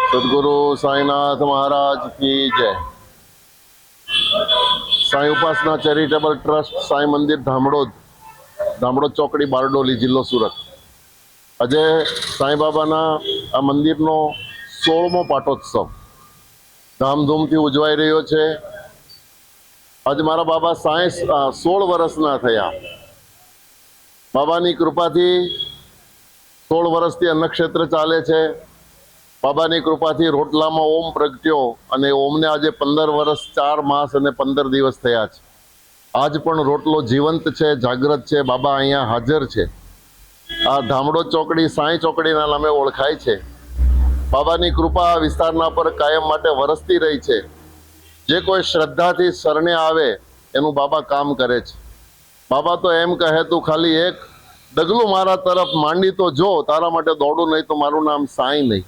सदगुरु साईनाथ महाराज की जय। साई उपासना चेरिटेबल ट्रस्ट साई मंदिर धामड़ोद चौकड़ी बारडोली जिल्लो सूरत। આજે સાંઈબાબાના આ મંદિરનો 16મો પાટોત્સવ ધામધૂમથી ઉજવાઈ રહ્યો છે। આજે મારા બાબા 16 વર્ષના થયા। બાબાની કૃપાથી 16 વર્ષથી અન્નક્ષેત્ર ચાલે છે। બાબાની કૃપાથી રોટલામાં ઓમ પ્રગટ્યો અને ઓમને આજે 15 વર્ષ 4 માસ અને 15 દિવસ થયા છે। આજ પણ રોટલો જીવંત છે, જાગૃત છે। બાબા અહીંયા હાજર છે। આ ધામડોદ ચોકડી સાંઈ ચોકડીના નામે ઓળખાય છે। બાબાની કૃપા આ વિસ્તારના પર કાયમ માટે વરસતી રહી છે। જે કોઈ શ્રદ્ધાથી શરણે આવે એનું બાબા કામ કરે છે। બાબા તો એમ કહે તું ખાલી એક ડગલું મારા તરફ માંડી તો જો, તારા માટે દોડું નહીં તો મારું નામ સાંઈ નહીં।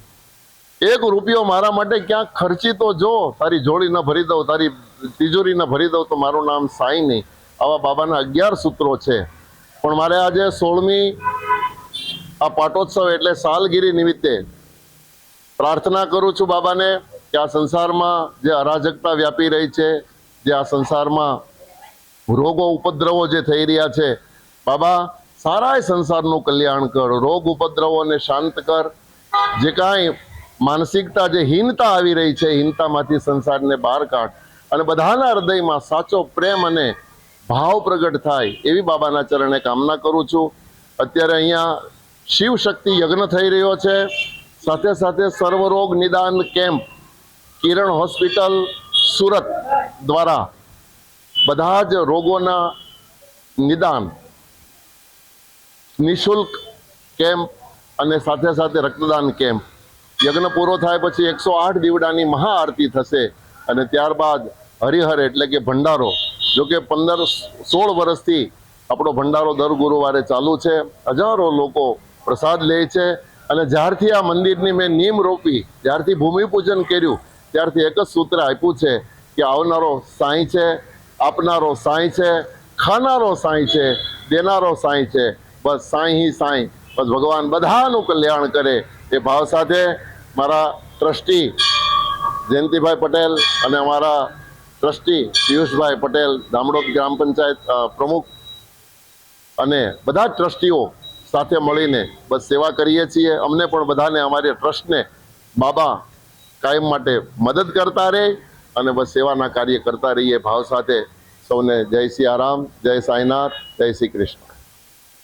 એક રૂપિયો મારા માટે ક્યાંક ખર્ચી તો જો, તારી જોડી ન ભરી દઉં, તારી તિજોરી ન ભરી દઉં તો મારું નામ સાંઈ નહીં। આવા બાબાના 11 સૂત્રો છે। પણ મારે આજે 16મી આ પાટોત્સવ એટલે સાલગીરી નિમિત્તે પ્રાર્થના કરું છું બાબાને કે આ સંસારમાં જે અરાજકતા વ્યાપી રહી છે, જે આ સંસારમાં રોગો ઉપદ્રવો જે થઈ રહ્યા છે, બાબા સારાય સંસારનું કલ્યાણ કર, રોગ ઉપદ્રવોને શાંત કર। જે કાંઈ માનસિકતા જે હીનતા આવી રહી છે, હીનતામાંથી સંસારને બહાર કાઢ અને બધાના હૃદયમાં સાચો પ્રેમ અને ભાવ પ્રગટ થાય એવી બાબાના ચરણે કામના કરું છું। અત્યારે અહીંયા શિવ શક્તિ યજ્ઞ થઈ રહ્યો છે। સાથે સાથે સર્વરોગ નિદાન કેમ્પ કિરણ હોસ્પિટલ સુરત દ્વારા બધા જ રોગોના નિદાન નિઃશુલ્ક કેમ્પ અને સાથે સાથે રક્તદાન કેમ્પ। યજ્ઞ પૂરો થાય પછી 108 દીવડાની મહાઆરતી થશે અને ત્યારબાદ હરિહર એટલે કે ભંડારો। જો કે 16 વર્ષથી આપણો ભંડારો દર ગુરુવારે ચાલુ છે। હજારો લોકો પ્રસાદ લે છે અને જ્યારથી આ મંદિરની મેં નીમ રોપી, જ્યારથી ભૂમિપૂજન કર્યું, ત્યારથી એક જ સૂત્ર આપ્યું છે કે આવનારો સાંઈ છે, આપનારો સાંઈ છે, ખાનારો સાંઈ છે, દેનારો સાંઈ છે। બસ સાંઈ હી સાંઈ, બસ ભગવાન બધાનું કલ્યાણ કરે એ ભાવ સાથે મારા ટ્રસ્ટી જયંતિભાઈ પટેલ અને અમારા ટ્રસ્ટી પિયુષભાઈ પટેલ, ધામડોદ ગ્રામ પંચાયત પ્રમુખ અને બધા જ ટ્રસ્ટીઓ સાથે મળીને બસ સેવા કરીએ છીએ। અમને પણ બધાને અમારી ટ્રસ્ટને બાબા કાયમ માટે મદદ કરતા રહે અને બસ સેવાના કાર્ય કરતા રહીએ ભાવ સાથે સૌને જય સિયારામ, જય સાંઈનાથ, જય શ્રી કૃષ્ણ।